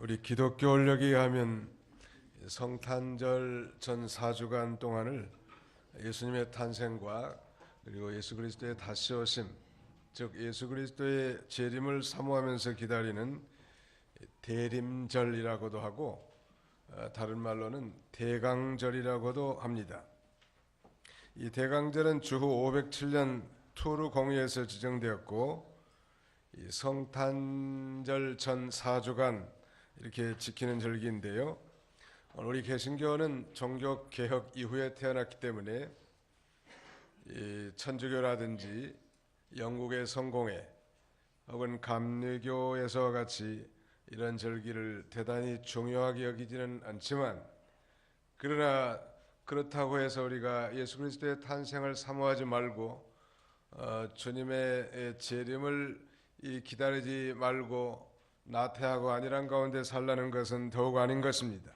우리 기독교 원력에 의하면 성탄절 전 4주간 동안을 예수님의 탄생과 그리고 예수 그리스도의 다시 오심, 즉 예수 그리스도의 재림을 사모하면서 기다리는 대림절이라고도 하고 다른 말로는 대강절이라고도 합니다. 이 대강절은 주후 507년 투르 공의에서 지정되었고 이 성탄절 전 4주간 이렇게 지키는 절기인데요. 우리 개신교는 종교 개혁 이후에 태어났기 때문에 이 천주교라든지 영국의 성공회 혹은 감리교에서와 같이 이런 절기를 대단히 중요하게 여기지는 않지만, 그러나 그렇다고 해서 우리가 예수 그리스도의 탄생을 사모하지 말고 주님의 재림을 기다리지 말고 나태하고 안일한 가운데 살라는 것은 더욱 아닌 것입니다.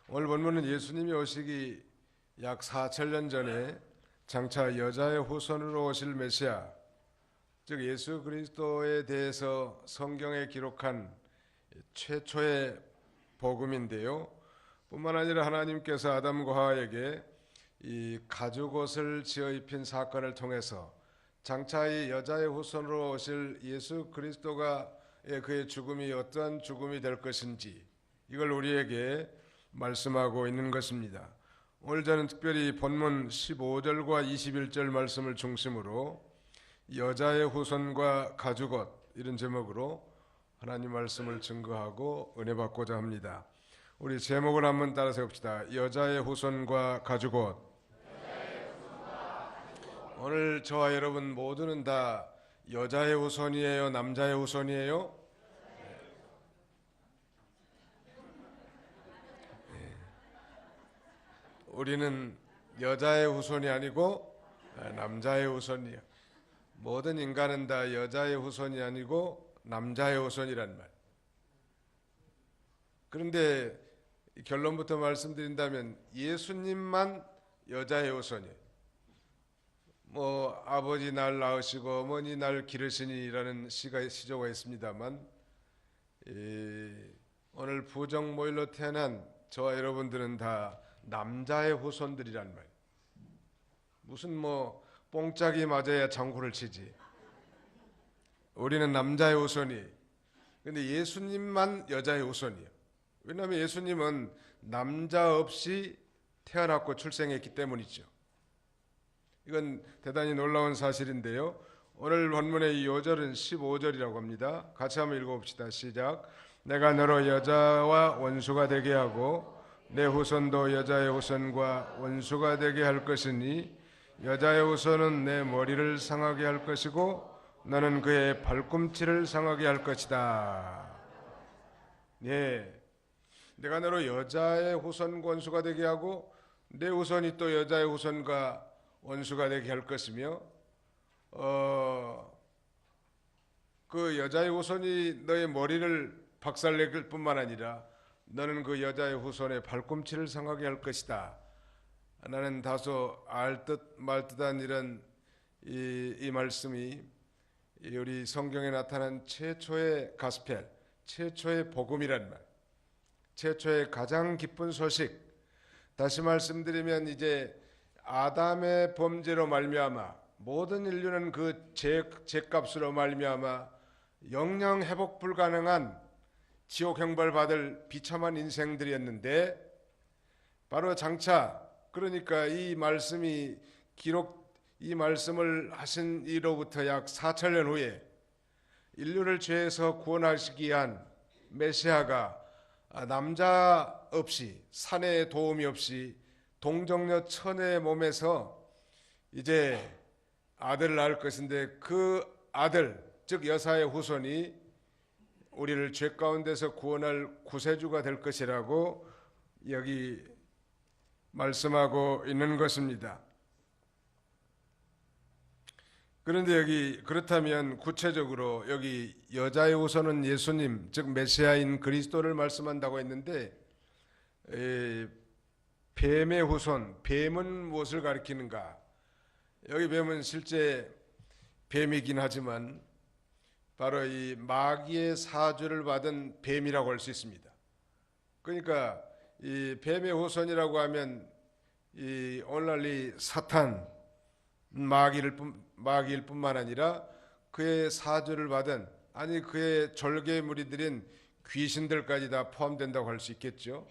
오늘 본문은 예수님이 오시기 약 4천년 전에 장차 여자의 후손으로 오실 메시아, 즉 예수 그리스도에 대해서 성경에 기록한 최초의 복음인데요. 뿐만 아니라 하나님께서 아담과 하와에게 이 가죽옷을 지어 입힌 사건을 통해서 장차 이 여자의 후손으로 오실 예수 그리스도가 그의 죽음이 어떠한 죽음이 될 것인지 이걸 우리에게 말씀하고 있는 것입니다. 오늘 저는 특별히 본문 15절과 21절 말씀을 중심으로 여자의 후손과 가죽옷 이런 제목으로 하나님 말씀을 증거하고 은혜 받고자 합니다. 우리 제목을 한번 따라서 봅시다. 여자의 후손과 가죽옷. 오늘 저와 여러분 모두는 다 여자의 후손이에요? 남자의 후손이에요? 네. 우리는 여자의 후손이 아니고 남자의 후손이에요. 모든 인간은 다 여자의 후손이 아니고 남자의 후손이란 말. 그런데 결론부터 말씀드린다면 예수님만 여자의 후손이에요. 아버지 날 낳으시고 어머니 날 기르시니라는 시조가 있습니다만, 오늘 부정모일로 태어난 저와 여러분들은 다 남자의 후손들이란 말. 무슨 뽕짝이 맞아야 장구를 치지. 우리는 남자의 후손이. 근데 예수님만 여자의 후손이에요. 왜냐하면 예수님은 남자 없이 태어났고 출생했기 때문이죠. 이건 대단히 놀라운 사실인데요. 오늘 본문의 이 5절은 15절이라고 합니다. 같이 한번 읽어봅시다. 시작. 내가 너로 여자와 원수가 되게 하고 내 후손도 여자의 후손과 원수가 되게 할 것이니 여자의 후손은 내 머리를 상하게 할 것이고 너는 그의 발꿈치를 상하게 할 것이다. 네, 내가 너로 여자의 후손과 원수가 되게 하고 내 후손이 또 여자의 후손과 원수가 되게 할 것이며, 그 여자의 후손이 너의 머리를 박살낼 뿐만 아니라 너는 그 여자의 후손의 발꿈치를 상하게 할 것이다. 나는 다소 알듯 말듯한 이런 이 말씀이 우리 성경에 나타난 최초의 가스펠, 최초의 복음이란 말, 최초의 가장 기쁜 소식. 다시 말씀드리면 이제 아담의 범죄로 말미암아 모든 인류는 그 죄값으로 말미암아 영영 회복 불가능한 지옥 형벌 받을 비참한 인생들이었는데, 바로 장차, 그러니까 이 말씀을 하신 이로부터 약 4천년 후에 인류를 죄에서 구원하시기 위한 메시아가 남자 없이, 사내의 도움이 없이 동정녀 처녀의 몸에서 이제 아들을 낳을 것인데, 그 아들, 즉 여사의 후손이 우리를 죄 가운데서 구원할 구세주가 될 것이라고 여기 말씀하고 있는 것입니다. 그런데 여기 그렇다면 구체적으로 여기 여자의 후손은 예수님, 즉 메시아인 그리스도를 말씀한다고 했는데, 뱀의 후손, 뱀은 무엇을 가리키는가? 여기 뱀은 실제 뱀이긴 하지만 바로 이 마귀의 사주를 받은 뱀이라고 할 수 있습니다. 그러니까 이 뱀의 후손이라고 하면 이 오늘날 이 사탄 마귀일 뿐만 아니라 그의 사주를 받은, 아니 그의 절개 무리들인 귀신들까지 다 포함된다고 할 수 있겠죠.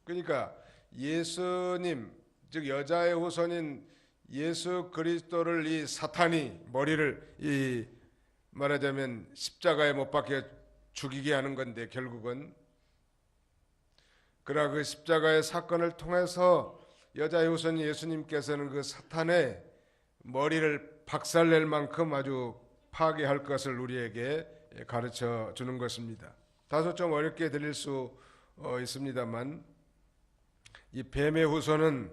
그러니까 예수님, 즉 여자의 후손인 예수 그리스도를 이 사탄이 머리를 이 말하자면 십자가에 못 박혀 죽이게 하는 건데, 결국은 그러나 그 십자가의 사건을 통해서 여자의 후손 예수님께서는 그 사탄의 머리를 박살낼 만큼 아주 파괴할 것을 우리에게 가르쳐 주는 것입니다. 다소 좀 어렵게 들릴 수 있습니다만, 이 뱀의 후손은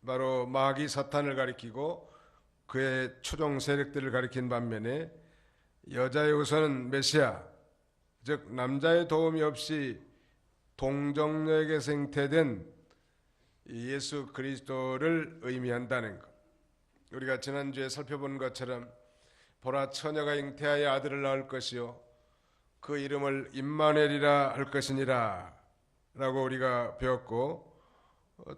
바로 마귀 사탄을 가리키고 그의 추종 세력들을 가리킨 반면에, 여자의 후손은 메시아, 즉 남자의 도움이 없이 동정녀에게서 잉태된 예수 그리스도를 의미한다는 것. 우리가 지난주에 살펴본 것처럼 보라, 처녀가 잉태하여 아들을 낳을 것이요 그 이름을 임마누엘이라 할 것이니라 라고 우리가 배웠고,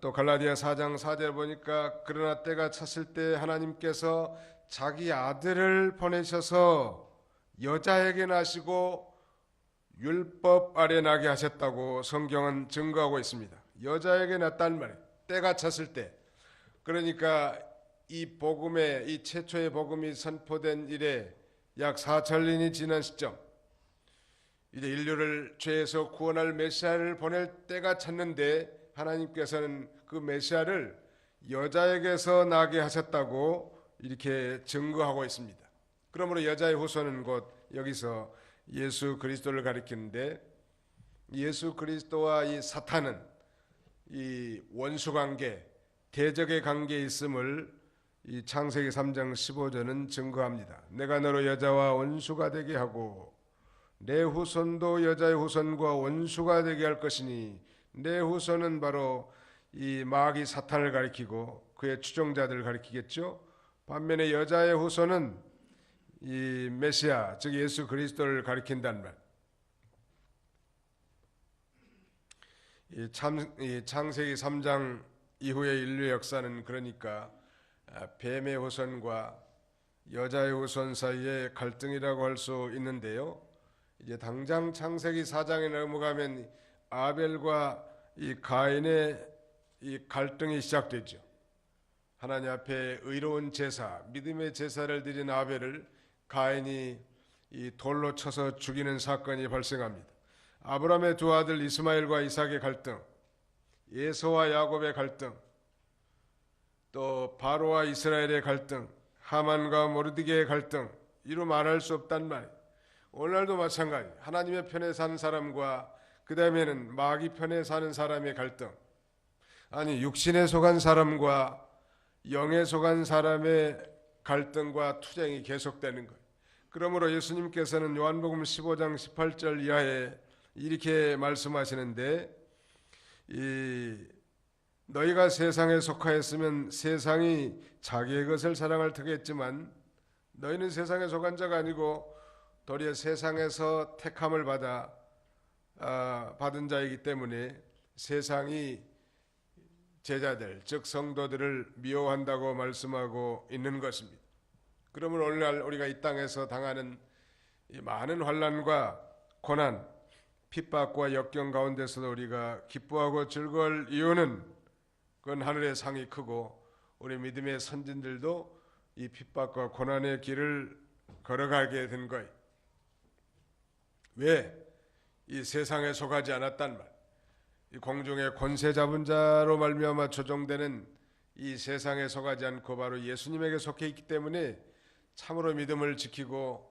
또 갈라디아 4장 4절에 보니까 그러나 때가 찼을 때 하나님께서 자기 아들을 보내셔서 여자에게 나시고 율법 아래 나게 하셨다고 성경은 증거하고 있습니다. 여자에게 났단 말이에요. 때가 찼을 때. 그러니까 이 복음의, 이 최초의 복음이 선포된 이래 약 4천년이 지난 시점, 이제 인류를 죄에서 구원할 메시아를 보낼 때가 찼는데, 하나님께서는 그 메시아를 여자에게서 나게 하셨다고 이렇게 증거하고 있습니다. 그러므로 여자의 후손은 곧 여기서 예수 그리스도를 가리키는데, 예수 그리스도와 이 사탄은 이 원수관계, 대적의 관계에 있음을 이 창세기 3장 15절은 증거합니다. 내가 너로 여자와 원수가 되게 하고 내 후손도 여자의 후손과 원수가 되게 할 것이니, 내 후손은 바로 이 마귀 사탄을 가리키고 그의 추종자들을 가리키겠죠. 반면에 여자의 후손은 이 메시아, 즉 예수 그리스도를 가리킨단 말. 이 창세기 3장 이후의 인류 역사는 그러니까 뱀의 후손과 여자의 후손 사이의 갈등이라고 할 수 있는데요. 이제 당장 창세기 4장에 넘어가면 아벨과 이 가인의 이 갈등이 시작되죠. 하나님 앞에 의로운 제사, 믿음의 제사를 드린 아벨을 가인이 이 돌로 쳐서 죽이는 사건이 발생합니다. 아브라함의 두 아들 이스마엘과 이삭의 갈등, 에서와 야곱의 갈등, 또 바로와 이스라엘의 갈등, 하만과 모르드게의 갈등, 이루 말할 수 없단 말이에요. 오늘날도 마찬가지. 하나님의 편에 사는 사람과 그 다음에는 마귀 편에 사는 사람의 갈등, 아니 육신에 속한 사람과 영에 속한 사람의 갈등과 투쟁이 계속되는 거예요. 그러므로 예수님께서는 요한복음 15장 18절 이하에 이렇게 말씀하시는데, 너희가 세상에 속하였으면 세상이 자기의 것을 사랑할 터겠지만 너희는 세상에 속한 자가 아니고 도리어 세상에서 택함을 받은 자이기 때문에 세상이 제자들, 즉 성도들을 미워한다고 말씀하고 있는 것입니다. 그러면 오늘날 우리가 이 땅에서 당하는 이 많은 환난과 고난, 핍박과 역경 가운데서도 우리가 기뻐하고 즐거울 이유는, 그건 하늘의 상이 크고 우리 믿음의 선진들도 이 핍박과 고난의 길을 걸어가게 된 거예요. 왜? 이 세상에 속하지 않았단 말. 이 공중의 권세 잡은 자로 말미암아 조종되는 이 세상에 속하지 않고 바로 예수님에게 속해 있기 때문에 참으로 믿음을 지키고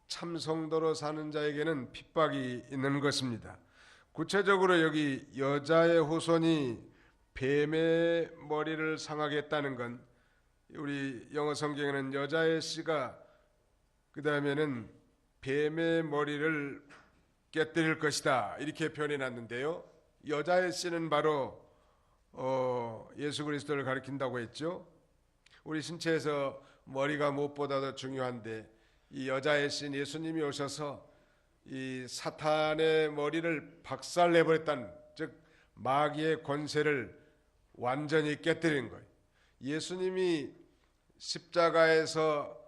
참 성도로 사는 자에게는 핍박이 있는 것입니다. 구체적으로 여기 여자의 후손이 뱀의 머리를 상하게 했다는 건, 우리 영어 성경에는 여자의 씨가 그 다음에는 뱀의 머리를 깨뜨릴 것이다 이렇게 표현해놨는데요. 여자의 씨는 바로 예수 그리스도를 가리킨다고 했죠. 우리 신체에서 머리가 무엇보다도 중요한데 이 여자의 신 예수님이 오셔서 이 사탄의 머리를 박살내버렸다는, 즉 마귀의 권세를 완전히 깨뜨린 거예요. 예수님이 십자가에서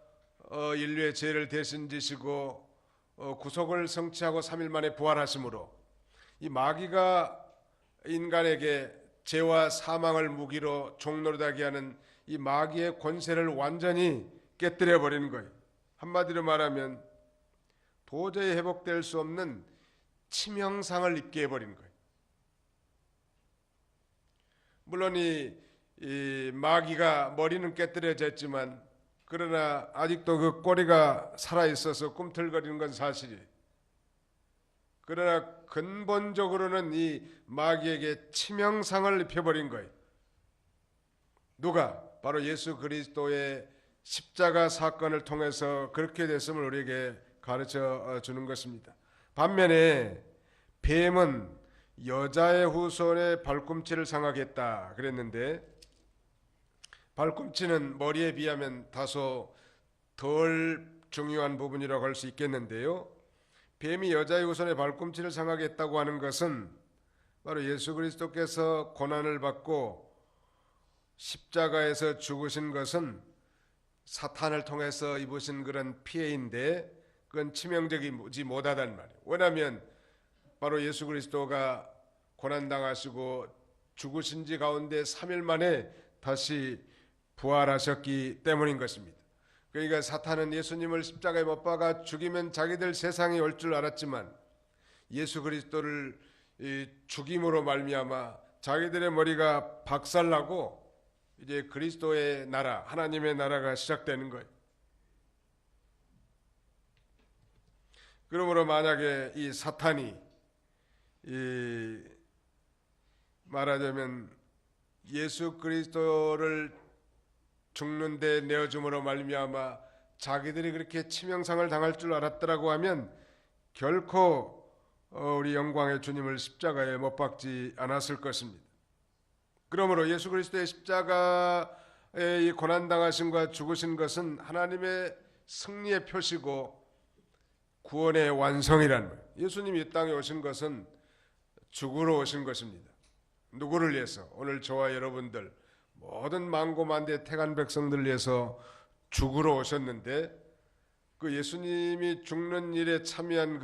인류의 죄를 대신 지시고 구속을 성취하고 3일 만에 부활하심으로 이 마귀가 인간에게 죄와 사망을 무기로 종노릇하게 하는 이 마귀의 권세를 완전히 깨뜨려 버리는 거예요. 한마디로 말하면 도저히 회복될 수 없는 치명상을 입게 해버린 거예요. 물론 이 마귀가 머리는 깨뜨려졌지만 그러나 아직도 그 꼬리가 살아있어서 꿈틀거리는 건 사실이에요. 그러나 근본적으로는 이 마귀에게 치명상을 입혀버린 거예요. 누가? 바로 예수 그리스도의 십자가 사건을 통해서 그렇게 됐음을 우리에게 가르쳐 주는 것입니다. 반면에 뱀은 여자의 후손의 발꿈치를 상하겠다 그랬는데, 발꿈치는 머리에 비하면 다소 덜 중요한 부분이라고 할 수 있겠는데요, 뱀이 여자의 후손의 발꿈치를 상하겠다고 하는 것은 바로 예수 그리스도께서 고난을 받고 십자가에서 죽으신 것은 사탄을 통해서 입으신 그런 피해인데 그건 치명적이지 못하단 말이에요. 왜냐하면 바로 예수 그리스도가 고난당하시고 죽으신 지 가운데 3일 만에 다시 부활하셨기 때문인 것입니다. 그러니까 사탄은 예수님을 십자가에 못 박아 죽이면 자기들 세상이 올 줄 알았지만 예수 그리스도를 죽임으로 말미암아 자기들의 머리가 박살나고 이제 그리스도의 나라, 하나님의 나라가 시작되는 거예요. 그러므로 만약에 이 사탄이 말하자면 예수 그리스도를 죽는 데 내어줌으로 말미암아 자기들이 그렇게 치명상을 당할 줄 알았더라고 하면 결코 우리 영광의 주님을 십자가에 못 박지 않았을 것입니다. 그러므로 예수 그리스도의 십자가의 고난당하심과 죽으신 것은 하나님의 승리의 표시고 구원의 완성이라는 거예요. 예수님이 이 땅에 오신 것은 죽으러 오신 것입니다. 누구를 위해서? 오늘 저와 여러분들 모든 만고만대 택한 백성들을 위해서 죽으러 오셨는데, 그 예수님이 죽는 일에 참여한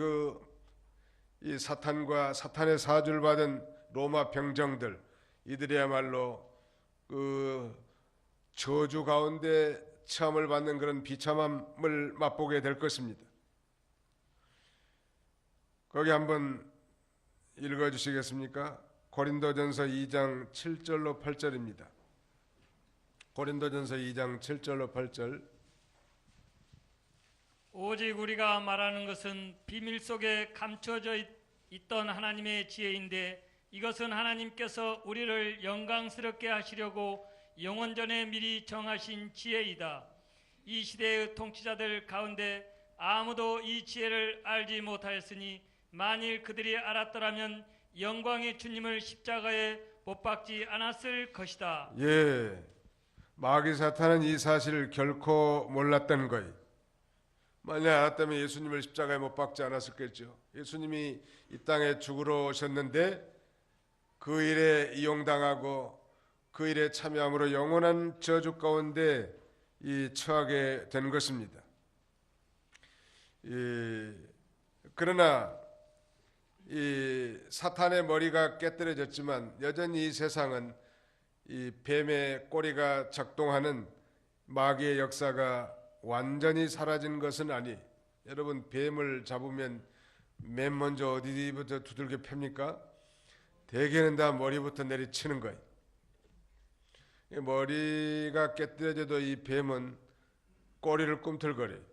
이 사탄과 사탄의 사주를 받은 로마 병정들, 이들이야말로 그 저주 가운데 체험을 받는 그런 비참함을 맛보게 될 것입니다. 거기 한번 읽어주시겠습니까? 고린도전서 2장 7절로 8절입니다. 고린도전서 2장 7절로 8절. 오직 우리가 말하는 것은 비밀 속에 감춰져 있던 하나님의 지혜인데 이것은 하나님께서 우리를 영광스럽게 하시려고 영원전에 미리 정하신 지혜이다. 이 시대의 통치자들 가운데 아무도 이 지혜를 알지 못하였으니 만일 그들이 알았더라면 영광의 주님을 십자가에 못 박지 않았을 것이다. 예, 마귀 사탄은 이 사실을 결코 몰랐던 거예요. 만약 알았다면 예수님을 십자가에 못 박지 않았을겠죠. 예수님이 이 땅에 죽으러 오셨는데 그 일에 이용당하고 그 일에 참여함으로 영원한 저주 가운데 처하게 된 것입니다. 그러나 이 사탄의 머리가 깨뜨려졌지만 여전히 이 세상은 이 뱀의 꼬리가 작동하는 마귀의 역사가 완전히 사라진 것은 아니. 여러분, 뱀을 잡으면 맨 먼저 어디부터 두들겨 팹니까? 대개는 다 머리부터 내리치는 거예요. 머리가 깨뜨려져도 이 뱀은 꼬리를 꿈틀거려요.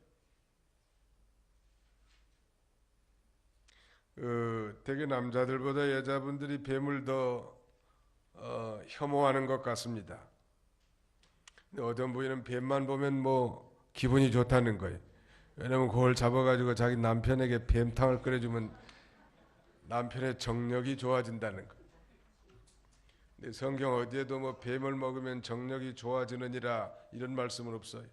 대개 남자들보다 여자분들이 뱀을 더 혐오하는 것 같습니다. 근데 어떤 부인은 뱀만 보면 뭐 기분이 좋다는 거예요. 왜냐면 그걸 잡아가지고 자기 남편에게 뱀탕을 끓여주면 남편의 정력이 좋아진다는 거예요. 근데 성경 어디에도 뭐 뱀을 먹으면 정력이 좋아지느니라 이런 말씀은 없어요.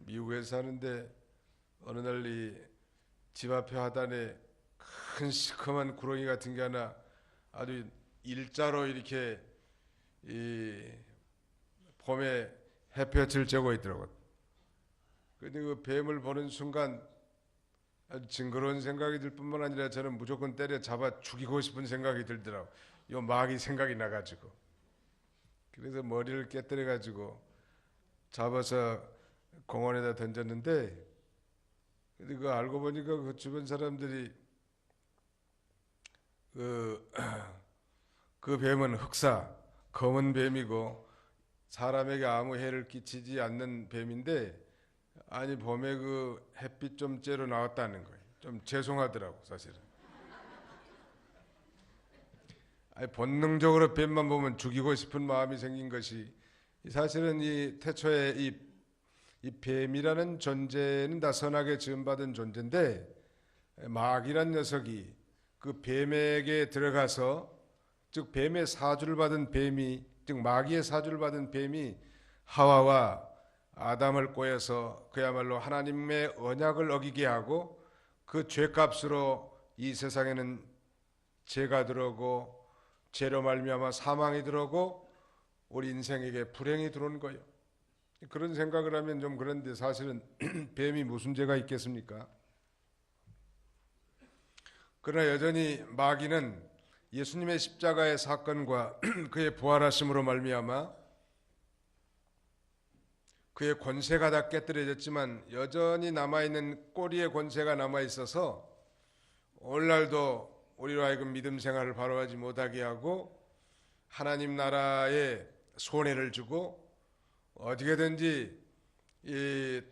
미국에 사는데 어느 날 이 집 앞에 하단에 큰 시커먼 구렁이 같은 게 하나 아주 일자로 이렇게 이 봄에 햇볕을 쬐고 있더라고요. 근데 그 뱀을 보는 순간 아주 징그러운 생각이 들 뿐만 아니라 저는 무조건 때려 잡아 죽이고 싶은 생각이 들더라고요. 요 마귀 생각이 나가지고. 그래서 머리를 깨뜨려 가지고 잡아서 공원에다 던졌는데, 근데 그 알고 보니까 그 주변 사람들이 그, 그 뱀은 흑사 검은 뱀이고 사람에게 아무 해를 끼치지 않는 뱀인데, 아니 봄에 그 햇빛 좀 쬐러 나왔다는 거예요. 좀 죄송하더라고 사실은. 아니 본능적으로 뱀만 보면 죽이고 싶은 마음이 생긴 것이, 사실은 이 태초에 이 뱀이라는 존재는 다 선하게 지음받은 존재인데, 마귀란 녀석이 그 뱀에게 들어가서, 즉 뱀의 사주를 받은 뱀이, 즉 마귀의 사주를 받은 뱀이 하와와 아담을 꼬여서 그야말로 하나님의 언약을 어기게 하고, 그 죄값으로 이 세상에는 죄가 들어오고 죄로 말미암아 사망이 들어오고 우리 인생에게 불행이 들어온 거예요. 그런 생각을 하면 좀 그런데, 사실은 뱀이 무슨 죄가 있겠습니까? 그러나 여전히 마귀는 예수님의 십자가의 사건과 그의 부활하심으로 말미암아 그의 권세가 다 깨뜨려졌지만 여전히 남아있는 꼬리의 권세가 남아있어서 오늘날도 우리로 하여금 믿음 생활을 바로 하지 못하게 하고 하나님 나라에 손해를 주고 어떻게든지 이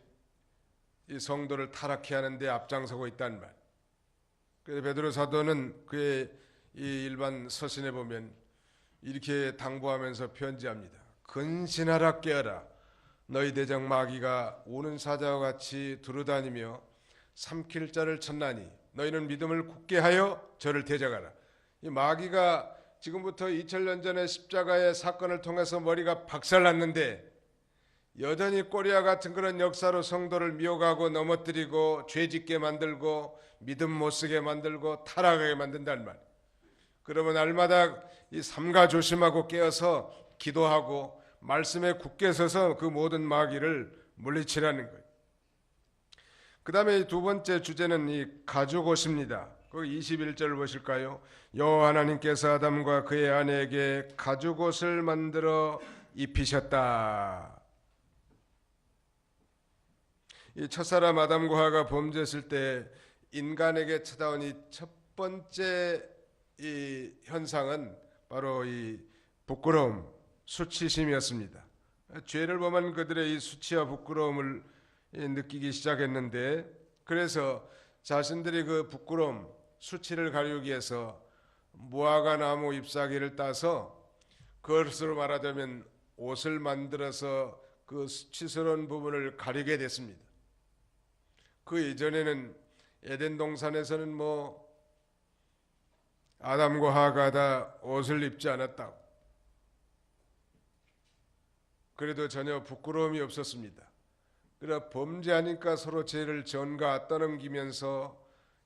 성도를 타락케 하는데 앞장서고 있다는 말. 그래서 베드로 사도는 그의 이 일반 서신에 보면 이렇게 당부하면서 편지합니다. 근신하라 깨어라. 너희 대적 마귀가 우는 사자와 같이 두루다니며 삼킬 자를 찾나니 너희는 믿음을 굳게 하여 저를 대적하라. 이 마귀가 지금부터 2000년 전에 십자가의 사건을 통해서 머리가 박살났는데 여전히 꼬리와 같은 그런 역사로 성도를 미혹하고 넘어뜨리고 죄짓게 만들고 믿음 못쓰게 만들고 타락하게 만든다는 말. 그러면 날마다 이 삼가 조심하고 깨어서 기도하고 말씀에 굳게 서서 그 모든 마귀를 물리치라는 거예요. 그 다음에 두 번째 주제는 이 가죽옷입니다. 그 21절을 보실까요? 여호와 하나님께서 아담과 그의 아내에게 가죽옷을 만들어 입히셨다. 이 첫사람 아담과 하와가 범죄했을 때 인간에게 찾아온 이 첫 번째 이 현상은 바로 이 부끄러움, 수치심이었습니다. 죄를 범한 그들의 이 수치와 부끄러움을 느끼기 시작했는데, 그래서 자신들이 그 부끄러움, 수치를 가리기 위해서 무화과 나무 잎사귀를 따서 그것으로 말하자면 옷을 만들어서 그 수치스러운 부분을 가리게 됐습니다. 그 이전에는 에덴 동산에서는 뭐 아담과 하와가 다 옷을 입지 않았다고, 그래도 전혀 부끄러움이 없었습니다. 그러나 범죄하니까 서로 죄를 전가 떠넘기면서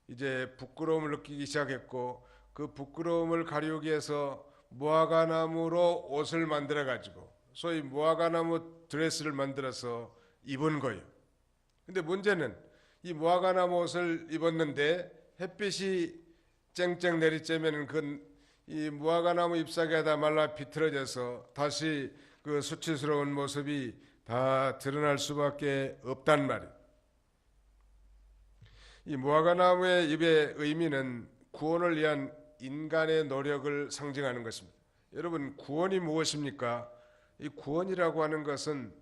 이제 부끄러움을 느끼기 시작했고, 그 부끄러움을 가리우기 위해서 무화과 나무로 옷을 만들어 가지고 소위 무화과 나무 드레스를 만들어서 입은 거예요. 근데 문제는 이 무화과 나무 옷을 입었는데 햇빛이 쨍쨍 내리쬐면 이 무화과 나무 잎사귀가 다 말라 비틀어져서 다시 그 수치스러운 모습이 다 드러날 수밖에 없단 말이에요. 이 무화과 나무의 잎의 의미는 구원을 위한 인간의 노력을 상징하는 것입니다. 여러분, 구원이 무엇입니까? 이 구원이라고 하는 것은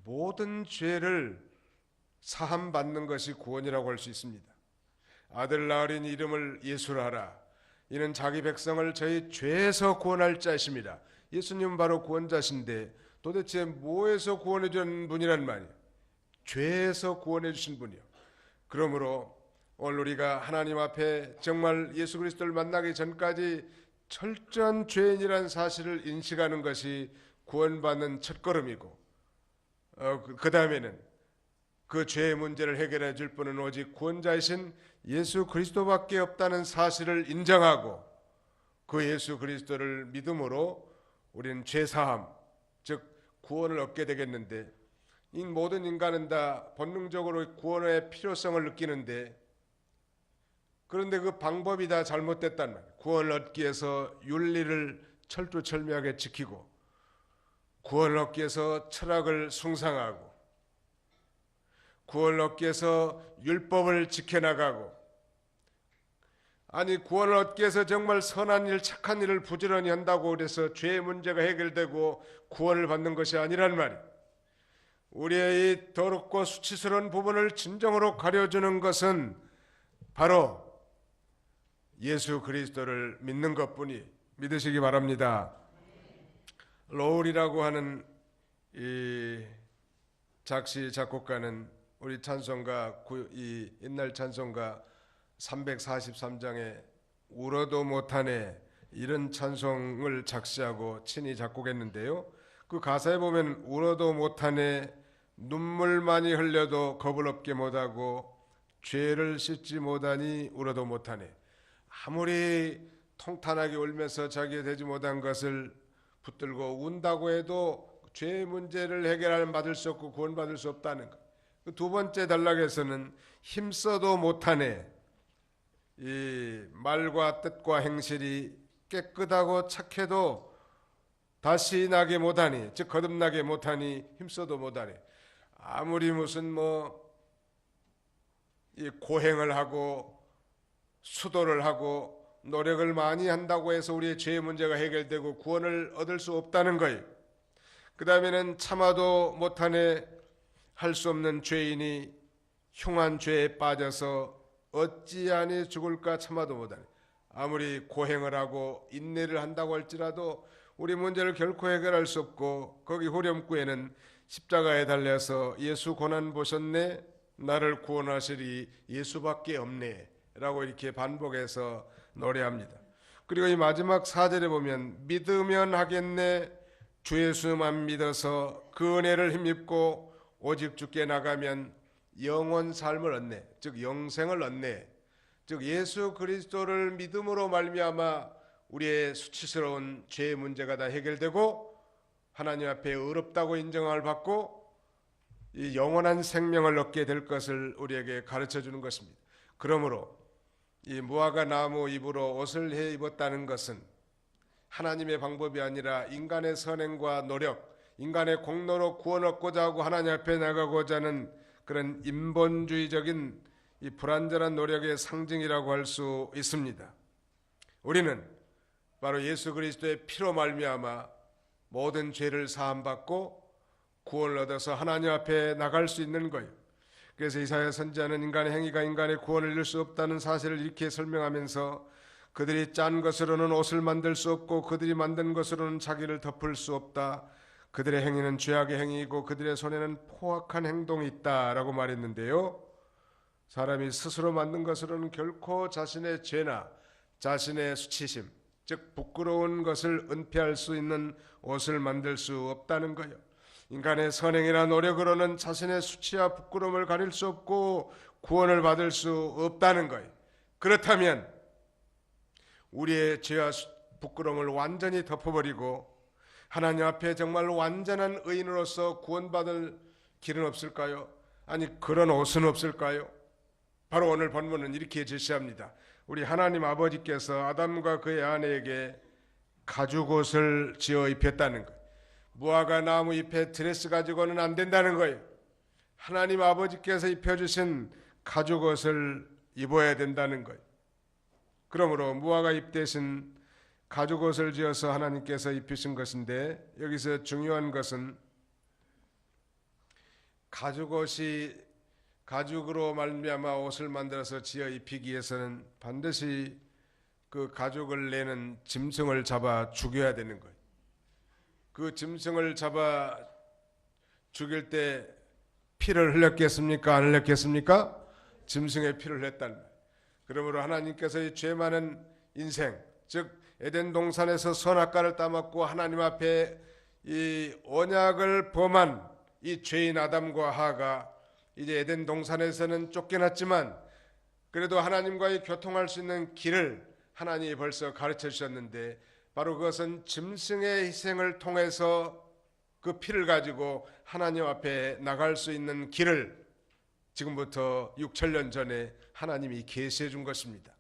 모든 죄를 사함받는 것이 구원이라고 할 수 있습니다. 아들 낳으린 이름을 예수라 하라. 이는 자기 백성을 저희 죄에서 구원할 자이십니다. 예수님은 바로 구원자신데 도대체 뭐에서 구원해 주는 분이란 말이에요? 죄에서 구원해 주신 분이요. 그러므로 오늘 우리가 하나님 앞에 정말 예수 그리스도를 만나기 전까지 철저한 죄인이라는 사실을 인식하는 것이 구원받는 첫걸음이고, 그 다음에는 그 죄의 문제를 해결해 줄 분은 오직 구원자이신 예수 그리스도밖에 없다는 사실을 인정하고 그 예수 그리스도를 믿음으로 우리는 죄사함, 즉 구원을 얻게 되겠는데, 이 모든 인간은 다 본능적으로 구원의 필요성을 느끼는데, 그런데 그 방법이 다 잘못됐단 말이에요. 구원을 얻기 위해서 윤리를 철두철미하게 지키고, 구원을 얻기 위해서 철학을 숭상하고, 구원을 얻기 위해서 율법을 지켜나가고, 아니 구원을 얻기 위해서 정말 선한 일, 착한 일을 부지런히 한다고 그래서 죄의 문제가 해결되고 구원을 받는 것이 아니란 말이에요. 우리의 이 더럽고 수치스러운 부분을 진정으로 가려주는 것은 바로 예수 그리스도를 믿는 것뿐이, 믿으시기 바랍니다. 로울이라고 하는 이 작시 작곡가는 우리 찬송가, 이 옛날 찬송가 343장에 울어도 못하네, 이런 찬송을 작시하고 친히 작곡했는데요. 그 가사에 보면 울어도 못하네, 눈물 많이 흘려도 겁을 없게 못하고, 죄를 씻지 못하니 울어도 못하네. 아무리 통탄하게 울면서 자기가 되지 못한 것을 붙들고 운다고 해도 죄의 문제를 해결하는 받을 수 없고 구원받을 수 없다는 것. 그 두 번째 단락에서는 힘써도 못하네, 이 말과 뜻과 행실이 깨끗하고 착해도 다시 나게 못하니, 즉 거듭나게 못하니 힘써도 못하니. 아무리 무슨 이 고행을 하고 수도를 하고 노력을 많이 한다고 해서 우리의 죄의 문제가 해결되고 구원을 얻을 수 없다는 거예요. 그 다음에는 참아도 못하네, 할 수 없는 죄인이 흉한 죄에 빠져서 어찌하니 죽을까 참아도 못하네. 아무리 고행을 하고 인내를 한다고 할지라도 우리 문제를 결코 해결할 수 없고, 거기 후렴구에는 십자가에 달려서 예수 고난 보셨네, 나를 구원하시리 예수밖에 없네 라고 이렇게 반복해서 노래합니다. 그리고 이 마지막 4절에 보면 믿으면 하겠네, 주 예수만 믿어서 그 은혜를 힘입고 오직 주께 나가면 영원 삶을 얻네, 즉 영생을 얻네. 즉 예수 그리스도를 믿음으로 말미암아 우리의 수치스러운 죄의 문제가 다 해결되고 하나님 앞에 의롭다고 인정을 받고 이 영원한 생명을 얻게 될 것을 우리에게 가르쳐 주는 것입니다. 그러므로 이 무화과 나무 잎으로 옷을 해 입었다는 것은 하나님의 방법이 아니라 인간의 선행과 노력, 인간의 공로로 구원 얻고자 하고 하나님 앞에 나가고자 하는 그런 인본주의적인 이 불완전한 노력의 상징이라고 할 수 있습니다. 우리는 바로 예수 그리스도의 피로 말미암아 모든 죄를 사함받고 구원을 얻어서 하나님 앞에 나갈 수 있는 거예요. 그래서 이사야 선지자는 인간의 행위가 인간의 구원을 이룰 수 없다는 사실을 이렇게 설명하면서 그들이 짠 것으로는 옷을 만들 수 없고 그들이 만든 것으로는 자기를 덮을 수 없다. 그들의 행위는 죄악의 행위이고 그들의 손에는 포악한 행동이 있다라고 말했는데요. 사람이 스스로 만든 것으로는 결코 자신의 죄나 자신의 수치심, 즉 부끄러운 것을 은폐할 수 있는 옷을 만들 수 없다는 거예요. 인간의 선행이나 노력으로는 자신의 수치와 부끄러움을 가릴 수 없고 구원을 받을 수 없다는 거예요. 그렇다면 우리의 죄와 부끄러움을 완전히 덮어버리고 하나님 앞에 정말 완전한 의인으로서 구원받을 길은 없을까요? 아니 그런 옷은 없을까요? 바로 오늘 본문은 이렇게 제시합니다. 우리 하나님 아버지께서 아담과 그의 아내에게 가죽옷을 지어 입혔다는 거예요. 무화과 나무 잎에 드레스 가지고는 안 된다는 거예요. 하나님 아버지께서 입혀주신 가죽옷을 입어야 된다는 거예요. 그러므로 무화과 잎 대신 가죽옷을 지어서 하나님께서 입히신 것인데, 여기서 중요한 것은 가죽으로 말미암아 옷을 만들어서 지어 입히기 위해서는 반드시 그 가죽을 내는 짐승을 잡아 죽여야 되는 거예요. 그 짐승을 잡아 죽일 때 피를 흘렸겠습니까? 안 흘렸겠습니까? 짐승의 피를 흘렸단 말이에요. 그러므로 하나님께서 이 죄 많은 인생, 즉 에덴 동산에서 선악과를 따먹고 하나님 앞에 이 언약을 범한 이 죄인 아담과 하가 이제 에덴 동산에서는 쫓겨났지만 그래도 하나님과의 교통할 수 있는 길을 하나님이 벌써 가르쳐 주셨는데 바로 그것은 짐승의 희생을 통해서 그 피를 가지고 하나님 앞에 나갈 수 있는 길을 지금부터 6천년 전에 하나님이 계시해 준 것입니다.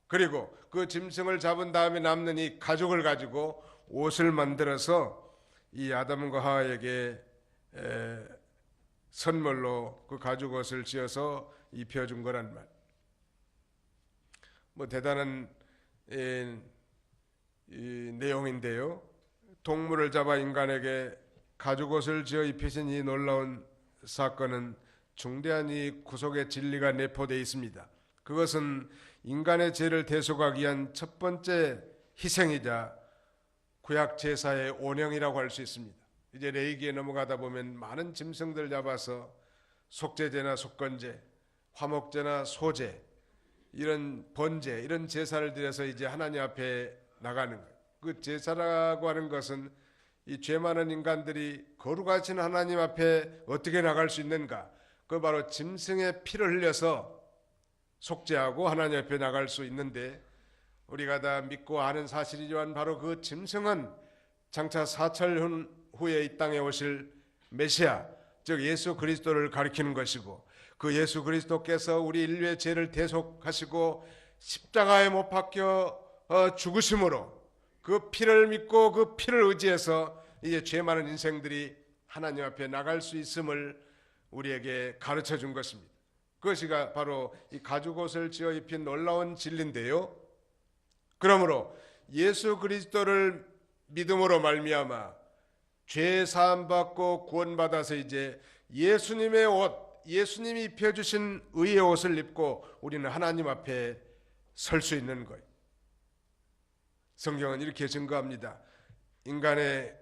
그리고 그 짐승을 잡은 다음에 남는 이 가죽을 가지고 옷을 만들어서 이 아담과 하와에게 선물로 그 가죽 옷을 지어서 입혀준 거란 말. 뭐 대단한 이 내용인데요. 동물을 잡아 인간에게 가죽 옷을 지어 입히신 이 놀라운 사건은 중대한 이 구속의 진리가 내포되어 있습니다. 그것은 인간의 죄를 대속하기 위한 첫 번째 희생이자 구약 제사의 온영이라고 할 수 있습니다. 이제 레위기에 넘어가다 보면 많은 짐승들 잡아서 속죄제나 속건제, 화목제나 소제, 이런 번제, 이런 제사를 드려서 이제 하나님 앞에 나가는 거예요. 그 제사라고 하는 것은 이 죄 많은 인간들이 거룩하신 하나님 앞에 어떻게 나갈 수 있는가? 그 바로 짐승의 피를 흘려서 속죄하고 하나님 앞에 나갈 수 있는데, 우리가 다 믿고 아는 사실이지만 바로 그 짐승은 장차 사철 후에 이 땅에 오실 메시아, 즉 예수 그리스도를 가리키는 것이고, 그 예수 그리스도께서 우리 인류의 죄를 대속하시고 십자가에 못 박혀 죽으심으로 그 피를 믿고 그 피를 의지해서 이제 죄 많은 인생들이 하나님 앞에 나갈 수 있음을 우리에게 가르쳐 준 것입니다. 그것이 바로 이 가죽옷을 지어 입힌 놀라운 진리인데요. 그러므로 예수 그리스도를 믿음으로 말미암아 죄 사함 받고 구원받아서 이제 예수님의 옷, 예수님이 입혀주신 의의 옷을 입고 우리는 하나님 앞에 설 수 있는 거예요. 성경은 이렇게 증거합니다. 인간의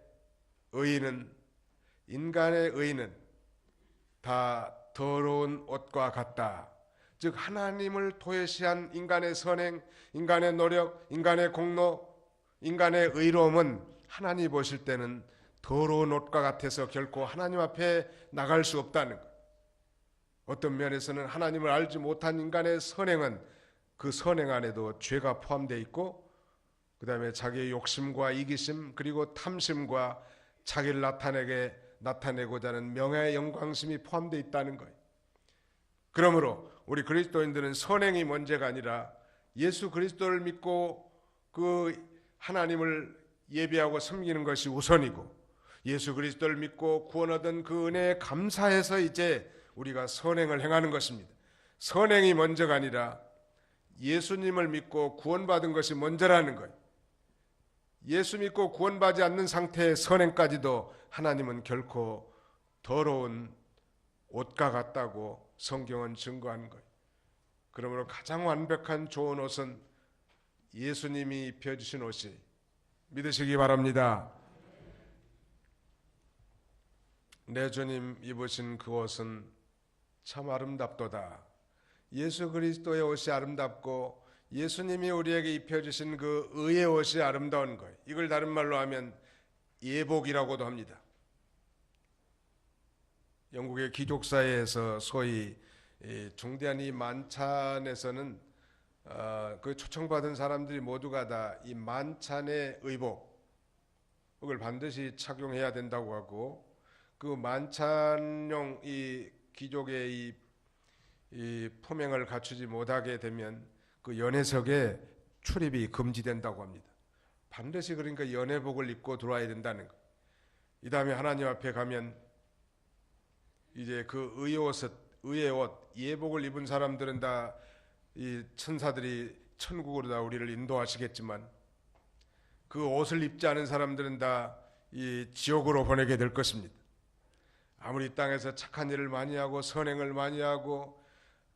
의는 다 더러운 옷과 같다. 즉 하나님을 도외시한 인간의 선행, 인간의 노력, 인간의 공로, 인간의 의로움은 하나님이 보실 때는 더러운 옷과 같아서 결코 하나님 앞에 나갈 수 없다는 것. 어떤 면에서는 하나님을 알지 못한 인간의 선행은 그 선행 안에도 죄가 포함되어 있고, 그 다음에 자기의 욕심과 이기심, 그리고 탐심과 자기를 나타내고자 하는 명예의 영광심이 포함되어 있다는 거예요. 그러므로 우리 그리스도인들은 선행이 문제가 아니라 예수 그리스도를 믿고 그 하나님을 예배하고 섬기는 것이 우선이고, 예수 그리스도를 믿고 구원 얻은 그 은혜에 감사해서 이제 우리가 선행을 행하는 것입니다. 선행이 먼저가 아니라 예수님을 믿고 구원받은 것이 먼저라는 거예요. 예수 믿고 구원받지 않는 상태의 선행까지도 하나님은 결코 더러운 옷과 같다고 성경은 증거한 거예요. 그러므로 가장 완벽한 좋은 옷은 예수님이 입혀주신 옷이, 믿으시기 바랍니다. 내 주님 입으신 그 옷은 참 아름답도다. 예수 그리스도의 옷이 아름답고 예수님이 우리에게 입혀주신 그 의의 옷이 아름다운 거예요. 이걸 다른 말로 하면 예복이라고도 합니다. 영국의 귀족사회에서 소위 중대한 이 만찬에서는 그 초청받은 사람들이 모두가 다 이 만찬의 의복을 반드시 착용해야 된다고 하고, 그 만찬용 이 귀족의 이 품행을 갖추지 못하게 되면 그 연회석에 출입이 금지된다고 합니다. 반드시 그러니까 연회복을 입고 들어와야 된다는 거. 이 다음에 하나님 앞에 가면 이제 그 의의 옷, 예복을 입은 사람들은 다 이 천사들이 천국으로 다 우리를 인도하시겠지만, 그 옷을 입지 않은 사람들은 다 이 지옥으로 보내게 될 것입니다. 아무리 땅에서 착한 일을 많이 하고 선행을 많이 하고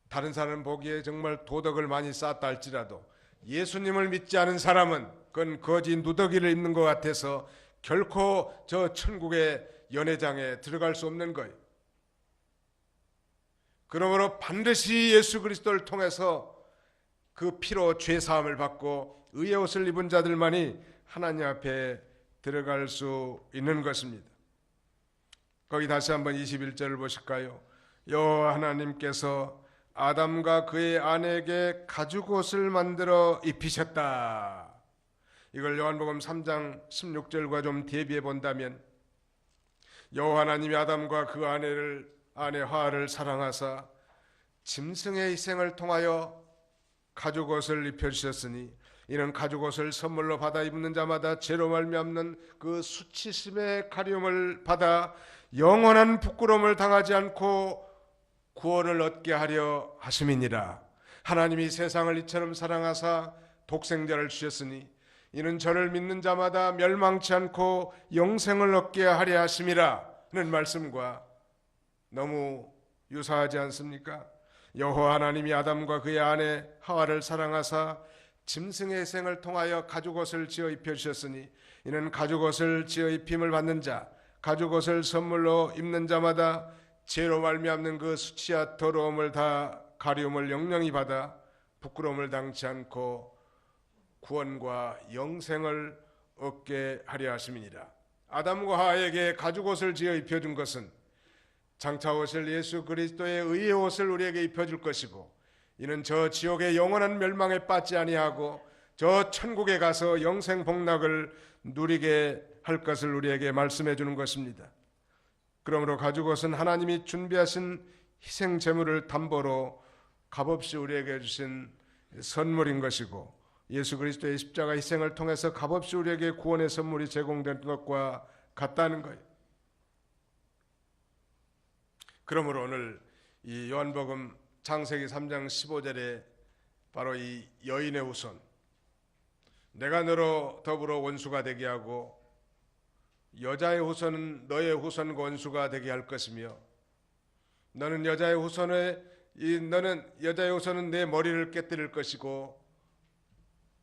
다른 사람 보기에 정말 도덕을 많이 쌓았다 할지라도 예수님을 믿지 않은 사람은 그건 거지 누더기를 입는 것 같아서 결코 저 천국의 연회장에 들어갈 수 없는 거예요. 그러므로 반드시 예수 그리스도를 통해서 그 피로 죄 사함을 받고 의의 옷을 입은 자들만이 하나님 앞에 들어갈 수 있는 것입니다. 거기 다시 한번 21절을 보실까요? 여호와 하나님께서 아담과 그의 아내에게 가죽옷을 만들어 입히셨다. 이걸 요한복음 3장 16절과 좀 대비해 본다면, 여호와 하나님이 아담과 그 아내 하와를 사랑하사 짐승의 희생을 통하여 가죽옷을 입혀주셨으니, 이는 가죽옷을 선물로 받아 입는 자마다 죄로 말미암는 그 수치심의 가려움을 받아 영원한 부끄러움을 당하지 않고 구원을 얻게 하려 하심이니라. 하나님이 세상을 이처럼 사랑하사 독생자를 주셨으니 이는 저를 믿는 자마다 멸망치 않고 영생을 얻게 하려 하심이라 는 말씀과 너무 유사하지 않습니까? 여호와 하나님이 아담과 그의 아내 하와를 사랑하사 짐승의 희생을 통하여 가죽옷을 지어 입혀주셨으니 이는 가죽옷을 지어 입힘을 받는 자, 가죽옷을 선물로 입는 자마다 죄로 말미암는 그 수치와 더러움을 다 가리움을 영영히 받아 부끄러움을 당치 않고 구원과 영생을 얻게 하려 하심이니라. 아담과 하와에게 가죽옷을 지어 입혀준 것은 장차 오실 예수 그리스도의 의의 옷을 우리에게 입혀줄 것이고, 이는 저 지옥의 영원한 멸망에 빠지지 아니하고 저 천국에 가서 영생 복락을 누리게 할 것을 우리에게 말씀해 주는 것입니다. 그러므로 가죽옷은 하나님이 준비하신 희생 제물을 담보로 값없이 우리에게 주신 선물인 것이고, 예수 그리스도의 십자가 희생을 통해서 값없이 우리에게 구원의 선물이 제공된 것과 같다는 거예요. 그러므로 오늘 이 요한복음 창세기 3장 15절에 바로 이 여인의 후손, 내가 너로 더불어 원수가 되게 하고 여자의 후손은 너의 후손과 원수가 되게 할 것이며, 너는 여자의 후손은 내 머리를 깨뜨릴 것이고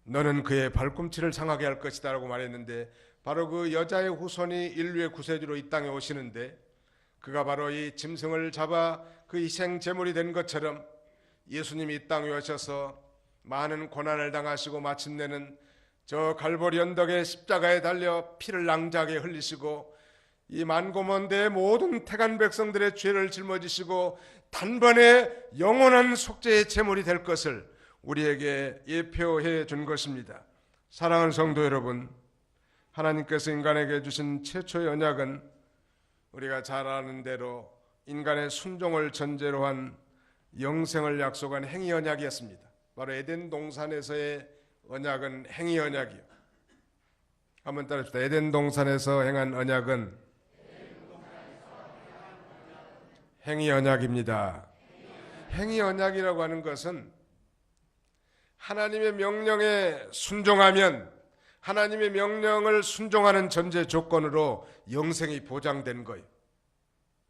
너는 그의 발꿈치를 상하게 할 것이다 라고 말했는데, 바로 그 여자의 후손이 인류의 구세주로 이 땅에 오시는데, 그가 바로 이 짐승을 잡아 그 희생 제물이 된 것처럼 예수님이 이 땅에 오셔서 많은 고난을 당하시고 마침내는 저 갈보리 언덕의 십자가에 달려 피를 낭자하게 흘리시고 이 만고먼대의 모든 택한 백성들의 죄를 짊어지시고 단번에 영원한 속죄의 제물이 될 것을 우리에게 예표해 준 것입니다. 사랑하는 성도 여러분, 하나님께서 인간에게 주신 최초의 언약은 우리가 잘 아는 대로 인간의 순종을 전제로 한 영생을 약속한 행위 언약이었습니다. 바로 에덴 동산에서의 언약은 행위 언약이요. 한번 따라합시다. 에덴 동산에서 행한 언약은 행위 언약입니다. 행위 언약이라고 하는 것은 하나님의 명령에 순종하면, 하나님의 명령을 순종하는 전제 조건으로 영생이 보장된 거예요.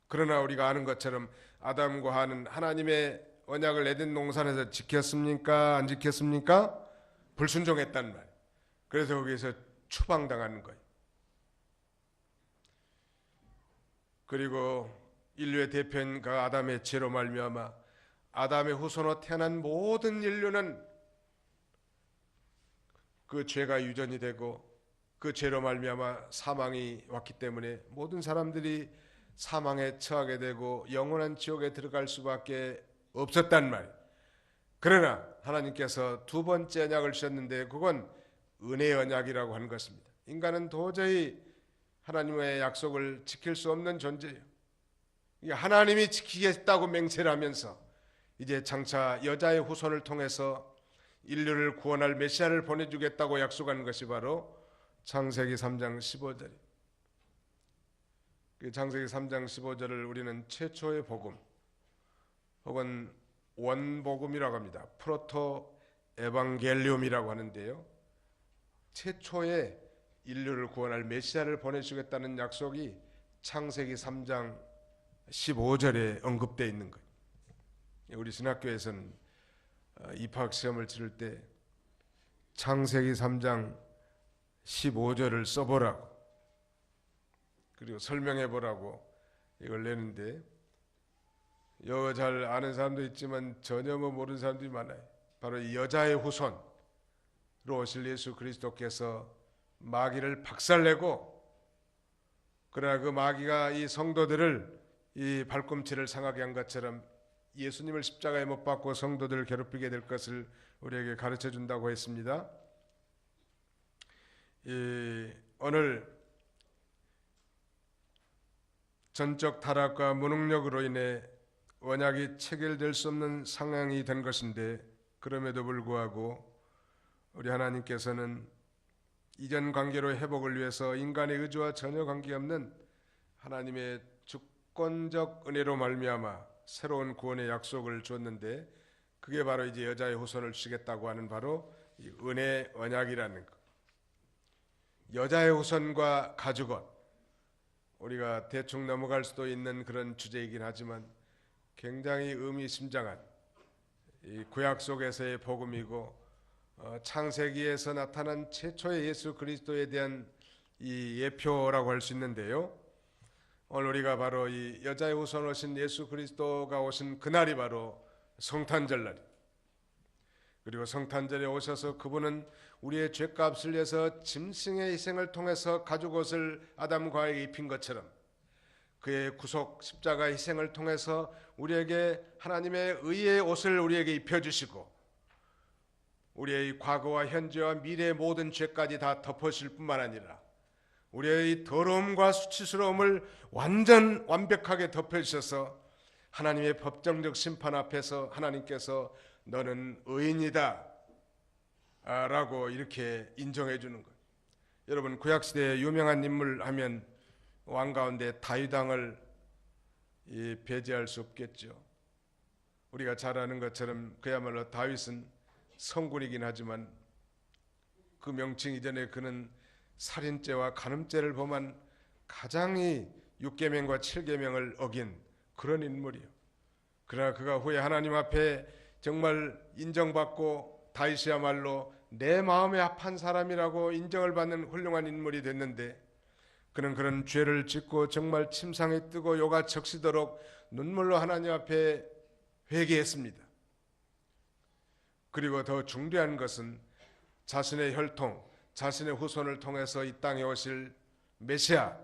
그러나 우리가 아는 것처럼 아담과 하와는 하나님의 언약을 에덴 동산에서 지켰습니까? 안 지켰습니까? 불순종했단 말이에요. 그래서 거기서 추방당하는 거예요. 그리고 인류의 대표인 그 아담의 죄로 말미암아 아담의 후손으로 태어난 모든 인류는 그 죄가 유전이 되고 그 죄로 말미암아 사망이 왔기 때문에 모든 사람들이 사망에 처하게 되고 영원한 지옥에 들어갈 수밖에 없었단 말이에요. 그러나 하나님께서 두 번째 언약을 주셨는데 그건 은혜의 언약이라고 하는 것입니다. 인간은 도저히 하나님의 약속을 지킬 수 없는 존재예요. 하나님이 지키겠다고 맹세를 하면서 이제 장차 여자의 후손을 통해서 인류를 구원할 메시아를 보내주겠다고 약속한 것이 바로 창세기 3장 15절이에요. 창세기 3장 15절을 우리는 최초의 복음 혹은 원복음이라고 합니다. 프로토 에반겔리움이라고 하는데요, 최초의 인류를 구원할 메시아를 보내주겠다는 약속이 창세기 3장 15절에 언급되어 있는 거예요. 우리 신학교에서는 입학시험을 치를 때 창세기 3장 15절을 써보라고, 그리고 설명해보라고 이걸 내는데, 이거 잘 아는 사람도 있지만 전혀 모르는 사람들이 많아요. 바로 이 여자의 후손으로 오실 예수 그리스도께서 마귀를 박살내고, 그러나 그 마귀가 이 성도들을 이 발꿈치를 상하게 한 것처럼 예수님을 십자가에 못 박고 성도들을 괴롭히게 될 것을 우리에게 가르쳐 준다고 했습니다. 오늘 전적 타락과 무능력으로 인해 언약이 체결될 수 없는 상황이 된 것인데, 그럼에도 불구하고 우리 하나님께서는 이전 관계로 회복을 위해서 인간의 의지와 전혀 관계없는 하나님의 주권적 은혜로 말미암아 새로운 구원의 약속을 줬는데, 그게 바로 이제 여자의 후손을 주시겠다고 하는 바로 이 은혜 언약이라는 것. 여자의 후손과 가죽옷, 우리가 대충 넘어갈 수도 있는 그런 주제이긴 하지만 굉장히 의미심장한 이 구약 속에서의 복음이고, 창세기에서 나타난 최초의 예수 그리스도에 대한 이 예표라고 할 수 있는데요. 오늘 우리가 바로 이 여자의 후손 오신 예수 그리스도가 오신 그날이 바로 성탄절날이, 그리고 성탄절에 오셔서 그분은 우리의 죄값을 위해서 짐승의 희생을 통해서 가죽옷을 아담과 하와에게 입힌 것처럼 그의 구속 십자가 희생을 통해서 우리에게 하나님의 의의 옷을 우리에게 입혀주시고 우리의 과거와 현재와 미래의 모든 죄까지 다 덮으실 뿐만 아니라 우리의 더러움과 수치스러움을 완벽하게 덮여주셔서 하나님의 법정적 심판 앞에서 하나님께서 너는 의인이다 라고 이렇게 인정해 주는 것. 여러분, 구약시대의 유명한 인물 하면 왕 가운데 다윗 왕을 배제할 수 없겠죠. 우리가 잘 아는 것처럼 그야말로 다윗은 성군이긴 하지만 그 명칭 이전에 그는 살인죄와 간음죄를 범한 가장이 6계명과 7계명을 어긴 그런 인물이요. 그러나 그가 후에 하나님 앞에 정말 인정받고 다윗이야말로 내 마음에 합한 사람이라고 인정을 받는 훌륭한 인물이 됐는데, 그는 그런 죄를 짓고 정말 침상에 뜨고 요가 적시도록 눈물로 하나님 앞에 회개했습니다. 그리고 더 중대한 것은 자신의 혈통, 자신의 후손을 통해서 이 땅에 오실 메시아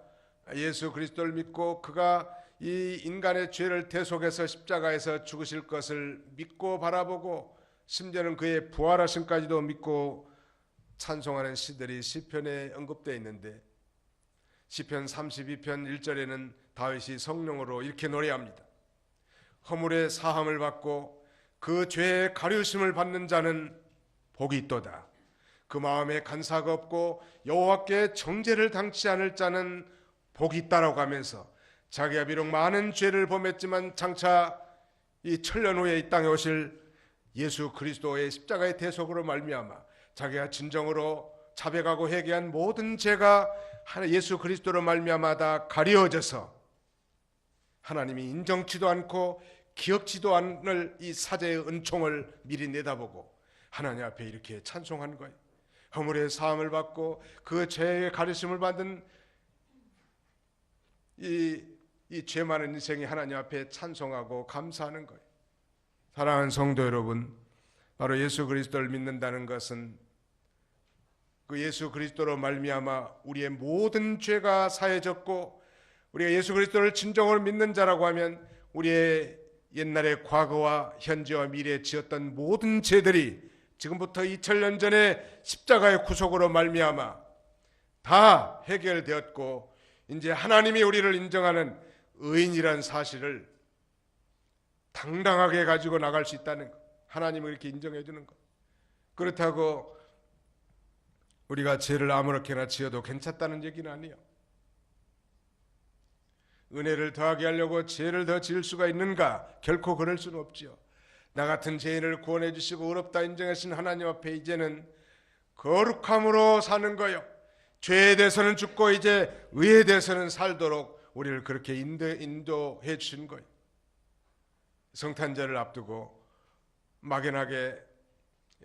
예수 그리스도를 믿고 그가 이 인간의 죄를 대속해서 십자가에서 죽으실 것을 믿고 바라보고 심지어는 그의 부활하심까지도 믿고 찬송하는 시들이 시편에 언급되어 있는데, 시편 32편 1절에는 다윗이 성령으로 이렇게 노래합니다. 허물의 사함을 받고 그 죄의 가려심을 받는 자는 복이 있도다. 그 마음에 간사가 없고 여호와께 정죄를 당치 않을 자는 복이 있다라고 하면서 자기가 비록 많은 죄를 범했지만 장차 이 천년 후에 이 땅에 오실 예수 그리스도의 십자가의 대속으로 말미암아 자기가 진정으로 자백하고 회개한 모든 죄가 예수 그리스도로 말미암아 다 가려져서 하나님이 인정치도 않고 기억지도 않을 이 사제의 은총을 미리 내다보고 하나님 앞에 이렇게 찬송한 거예요. 허물의 사함을 받고 그 죄의 가르침을 받은 이 죄 많은 인생이 하나님 앞에 찬송하고 감사하는 거예요. 사랑하는 성도 여러분, 바로 예수 그리스도를 믿는다는 것은 그 예수 그리스도로 말미암아 우리의 모든 죄가 사해졌고, 우리가 예수 그리스도를 진정으로 믿는 자라고 하면 우리의 옛날의 과거와 현재와 미래에 지었던 모든 죄들이 지금부터 2000년 전에 십자가의 구속으로 말미암아 다 해결되었고 이제 하나님이 우리를 인정하는 의인이라는 사실을 당당하게 가지고 나갈 수 있다는 것, 하나님을 이렇게 인정해 주는 것. 그렇다고 우리가 죄를 아무렇게나 지어도 괜찮다는 얘기는 아니에요. 은혜를 더하게 하려고 죄를 더 지을 수가 있는가? 결코 그럴 수는 없지요. 나 같은 죄인을 구원해 주시고 의롭다 인정하신 하나님 앞에 이제는 거룩함으로 사는 거요, 죄에 대해서는 죽고 이제 의에 대해서는 살도록 우리를 그렇게 인도해 주신 거예요. 성탄절을 앞두고 막연하게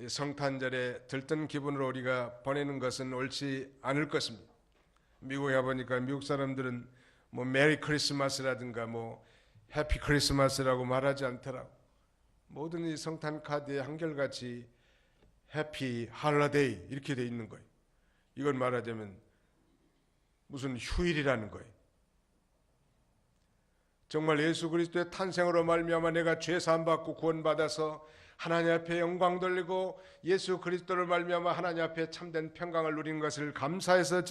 성탄절에 들뜬 기분으로 우리가 보내는 것은 옳지 않을 것입니다. 미국에 가보니까 미국 사람들은 뭐 메리 크리스마스라든가 뭐 해피 크리스마스라고 말하지 않더라고. 모든 이 성탄 카드에 한결같이 해피 할러데이 이렇게 돼 있는 거예요. 이건 말하자면 무슨 휴일이라는 거예요. 정말 예수 그리스도의 탄생으로 말미암아 내가 죄 사함 받고 구원받아서 하나님 앞에 영광 돌리고 예수 그리스도를 말미암아 하나님 앞에 참된 평강을 누리는 것을 감사해서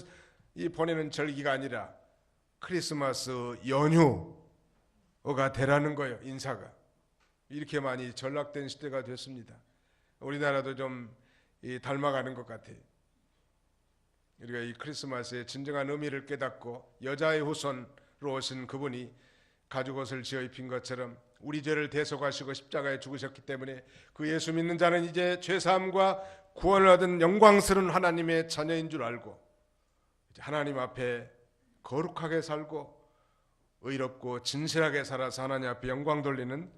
이 보내는 절기가 아니라 크리스마스 연휴가 되라는 거예요. 인사가 이렇게 많이 전락된 시대가 됐습니다. 우리나라도 좀 닮아가는 것 같아요. 우리가 이 크리스마스의 진정한 의미를 깨닫고 여자의 후손으로 오신 그분이 가죽옷을 지어 입힌 것처럼 우리 죄를 대속하시고 십자가에 죽으셨기 때문에 그 예수 믿는 자는 이제 죄사함과 구원을 얻은 영광스러운 하나님의 자녀인 줄 알고 이제 하나님 앞에 거룩하게 살고 의롭고 진실하게 살아서 하나님 앞에 영광 돌리는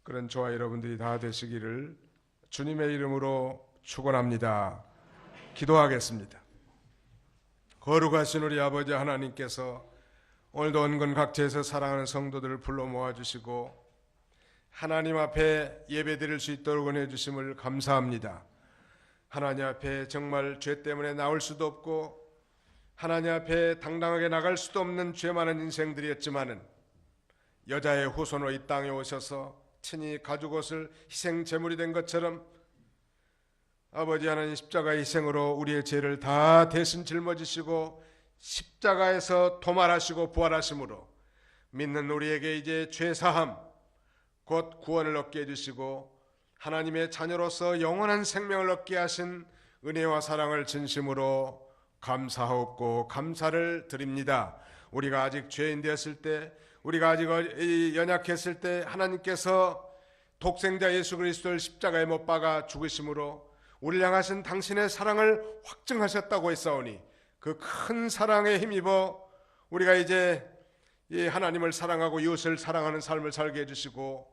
그런 저와 여러분들이 다 되시기를 주님의 이름으로 축원합니다. 기도하겠습니다. 거룩하신 우리 아버지 하나님께서 오늘도 온건 각지에서 사랑하는 성도들을 불러 모아주시고 하나님 앞에 예배드릴 수 있도록 은혜 주심을 감사합니다. 하나님 앞에 정말 죄 때문에 나올 수도 없고 하나님 앞에 당당하게 나갈 수도 없는 죄 많은 인생들이었지만은 여자의 후손으로 이 땅에 오셔서 친히 가죽옷을 희생 제물이 된 것처럼 아버지 하나님 십자가의 희생으로 우리의 죄를 다 대신 짊어지시고 십자가에서 도말하시고 부활하심으로 믿는 우리에게 이제 죄사함 곧 구원을 얻게 해주시고 하나님의 자녀로서 영원한 생명을 얻게 하신 은혜와 사랑을 진심으로 감사하옵고 감사를 드립니다. 우리가 아직 죄인 되었을 때 우리가 아직 연약했을 때 하나님께서 독생자 예수 그리스도를 십자가에 못 박아 죽으심으로 우리를 향하신 당신의 사랑을 확증하셨다고 했사오니 그 큰 사랑에 힘입어 우리가 이제 이 하나님을 사랑하고 이웃을 사랑하는 삶을 살게 해주시고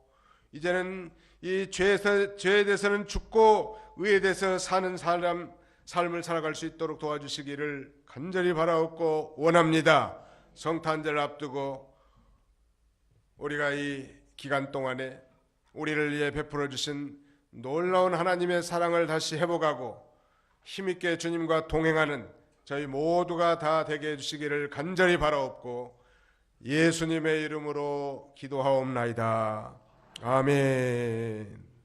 이제는 이 죄에 대해서는 죽고 의에 대해서 사는 삶을 살아갈 수 있도록 도와주시기를 간절히 바라옵고 원합니다. 성탄절 앞두고 우리가 이 기간 동안에 우리를 위해 베풀어 주신 놀라운 하나님의 사랑을 다시 회복하고 힘있게 주님과 동행하는 저희 모두가 다 되게 해주시기를 간절히 바라옵고 예수님의 이름으로 기도하옵나이다. 아멘.